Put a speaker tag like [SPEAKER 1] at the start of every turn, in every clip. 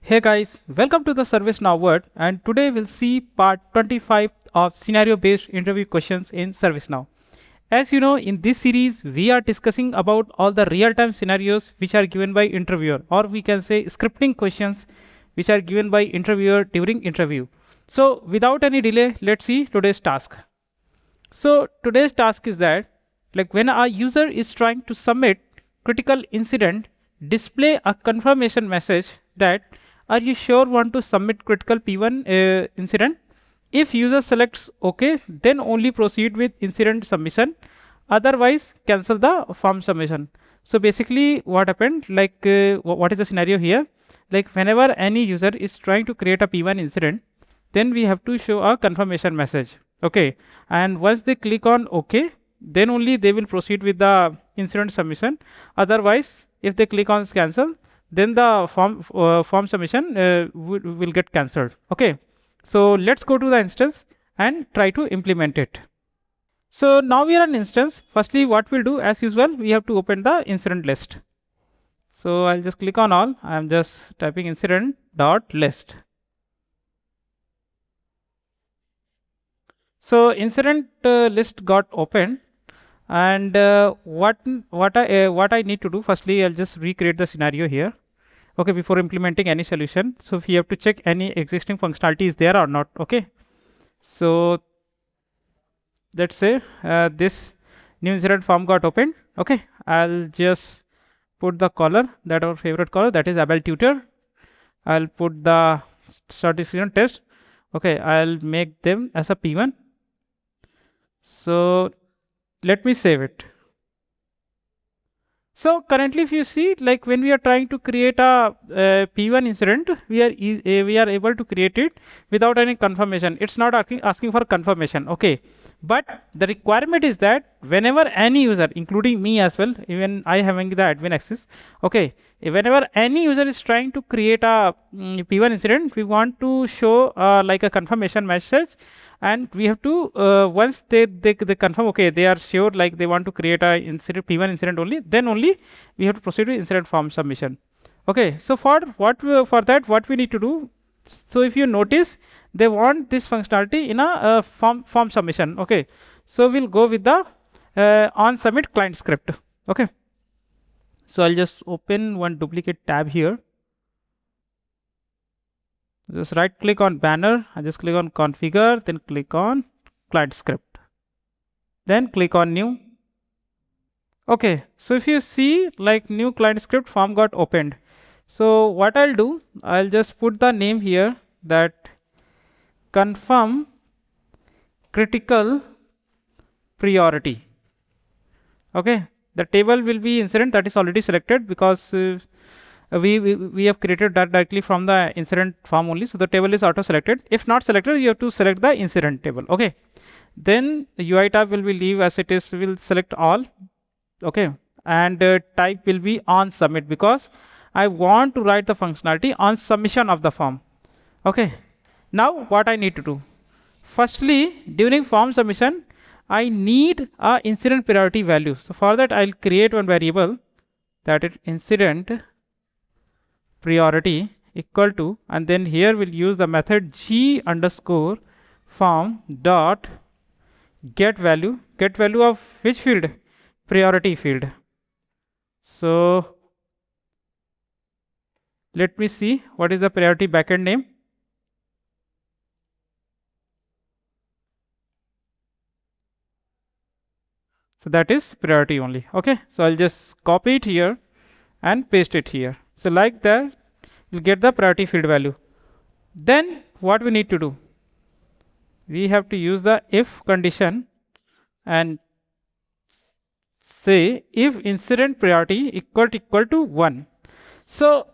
[SPEAKER 1] Hey guys, welcome to the ServiceNow World, and today we'll see part 25 of scenario-based interview questions in ServiceNow. As you know, in this series, we are discussing about all the real-time scenarios which are given by interviewer, or we can say scripting questions which are given by interviewer during interview. So without any delay, let's see today's task. So today's task is that, like when a user is trying to submit critical incident, display a confirmation message that are you sure want to submit critical P1 incident? If user selects OK, then only proceed with incident submission. Otherwise, cancel the form submission. So basically, what happened? Like, what is the scenario here? Like, whenever any user is trying to create a P1 incident, then we have to show a confirmation message. Okay, and once they click on OK, then only they will proceed with the incident submission. Otherwise, if they click on cancel, then the form submission will get cancelled. Okay, so let's go to the instance and try to implement it. So now we are an instance. Firstly, what we'll do, as usual, we have to open the incident list. So I'll just click on all. I'm just typing incident dot list. So incident list got opened, and what I need to do, firstly I'll just recreate the scenario here. Okay, before implementing any solution, so we have to check any existing functionality is there or not. Okay, so let's say this new incident form got opened. Okay, I'll just put the color, that our favorite color, that is able tutor. I'll put the start decision test. Okay, I'll make them as a P1. So let me save it. So currently, if you see, like when we are trying to create a P1 incident, we are able to create it without any confirmation. It's not asking for confirmation. Okay, but the requirement is that whenever any user, including me as well, even I having the admin access. Okay, whenever any user is trying to create a P1 incident, we want to show like a confirmation message. And we have to once they confirm, okay, they are sure, like they want to create a incident P1 incident only, then only we have to proceed with incident form submission. Okay, so for that what we need to do, so if you notice, they want this functionality in a form submission. Okay, so we'll go with the on submit client script. Okay, so I'll just open one duplicate tab here. Just right click on banner, I just click on configure, then click on client script, then click on new. Okay, so if you see, like new client script form got opened. So what I'll do, I'll just put the name here, that confirm critical priority. Okay, the table will be incident, that is already selected because we have created that directly from the incident form only. So the table is auto selected. If not selected, you have to select the incident table. Okay, then the UI tab will be leave as it is. We'll select all. Okay, and type will be on submit, because I want to write the functionality on submission of the form. Okay, now what I need to do, firstly during form submission I need a incident priority value. So for that I'll create one variable, that is incident priority equal to, and then here we'll use the method g underscore form dot get value of which field? Priority field. So let me see what is the priority backend name. So that is priority only. Okay, so I'll just copy it here and paste it here. So like that, you'll get the priority field value. Then what we need to do, we have to use the if condition and say if incident priority equal to 1. So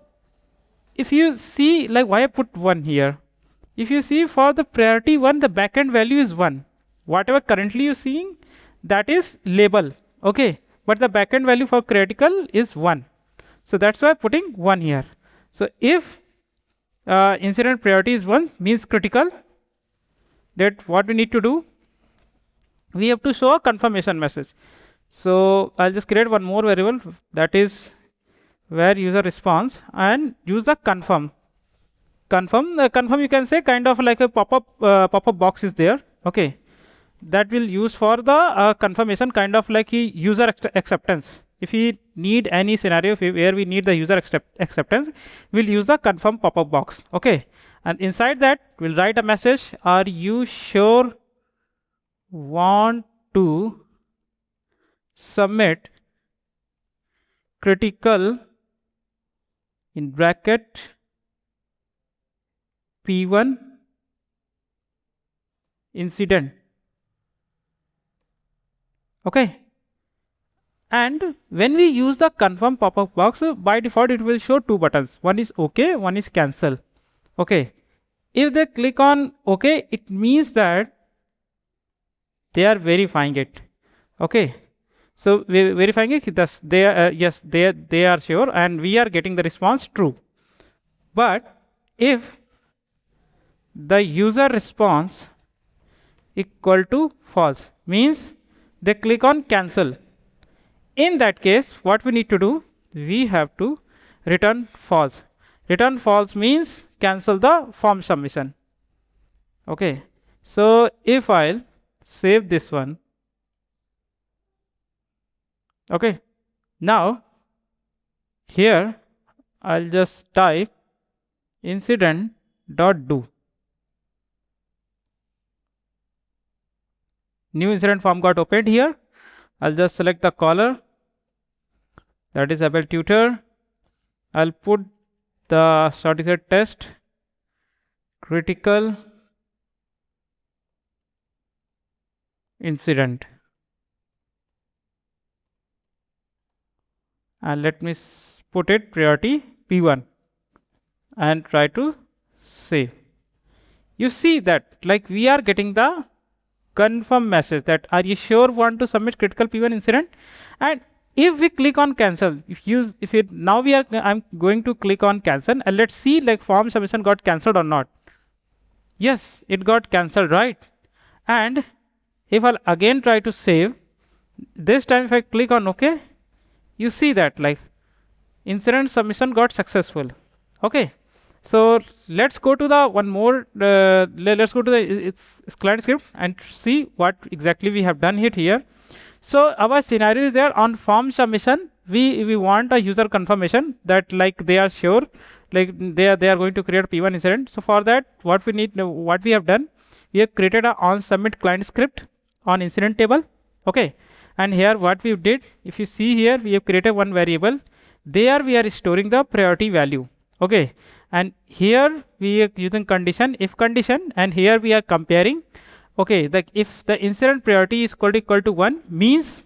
[SPEAKER 1] if you see, like why I put 1 here, if you see for the priority 1, the backend value is 1. Whatever currently you're seeing, that is label. Okay, but the backend value for critical is 1. So that's why I'm putting 1 here. So if incident priority is 1 means critical, that what we need to do, we have to show a confirmation message. So I'll just create one more variable, that is where user response, and use the confirm. Confirm, you can say kind of like a pop-up box is there. Okay, that will use for the confirmation, kind of like a user acceptance. If we need any scenario where we need the user acceptance, we'll use the confirm pop-up box. Okay, and inside that we'll write a message, are you sure want to submit critical in bracket P1 incident. Okay, and when we use the confirm pop-up box, by default it will show two buttons, one is OK, one is cancel. Okay, if they click on OK, it means that they are verifying it. Okay, so we verifying it, thus they are yes, they are sure, and we are getting the response true. But if the user response equal to false, means they click on cancel, in that case what we need to do, we have to return false. Return false means cancel the form submission. Okay, so if I'll save this one. Okay, now here I'll just type incident.do. New incident form got opened here. I'll just select the caller, that is able tutor. I'll put the certificate test critical incident, and let me put it priority P1 and try to save. You see that like we are getting the confirm message that are you sure want to submit critical P1 incident. And if we click on cancel, I'm going to click on cancel, and let's see like form submission got cancelled or not. Yes, it got cancelled, right? And if I'll again try to save, this time if I click on OK, you see that like incident submission got successful. Okay, so let's go to the one more let's go to the it's client script and see what exactly we have done here. So our scenario is there on form submission, we want a user confirmation that like they are sure, like they are going to create P1 incident. So for that, what we have done, we have created a on submit client script on incident table. Okay, and here what we did, if you see here, we have created one variable, there we are storing the priority value. Okay, and here we are using condition, if condition, and here we are comparing. Okay, like if the incident priority is equal to 1 means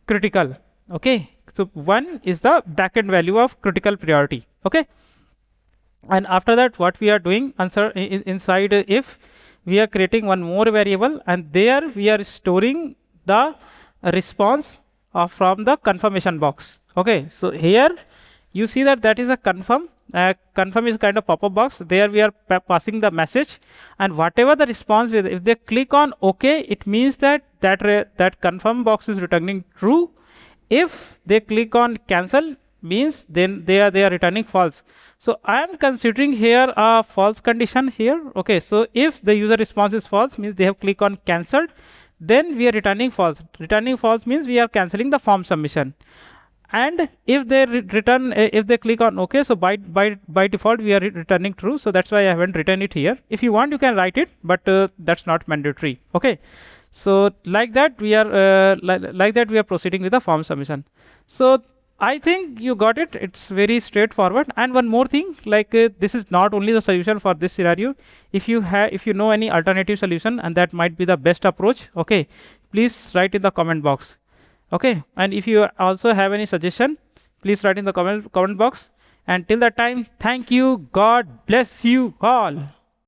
[SPEAKER 1] critical. Okay, so 1 is the backend value of critical priority. Okay, and after that what we are doing inside if, we are creating one more variable, and there we are storing the response from the confirmation box. Okay, so here you see that is a confirm. Confirm is kind of pop-up box, there we are passing the message, and whatever the response with, if they click on OK, it means that confirm box is returning true. If they click on cancel, means then they are returning false. So I am considering here a false condition here. Okay, so if the user response is false, means they have clicked on cancelled, then we are returning false. Returning false means we are cancelling the form submission. And if they return, if they click on OK, so by default we are returning true. So that's why I haven't written it here. If you want, you can write it, but that's not mandatory. Okay, so like that we are like that we are proceeding with the form submission. So I think you got it. It's very straightforward. And one more thing, like this is not only the solution for this scenario. If you know any alternative solution and that might be the best approach, okay, please write in the comment box. Okay, and if you also have any suggestion, please write in the comment box. And till that time, thank you. God bless you all.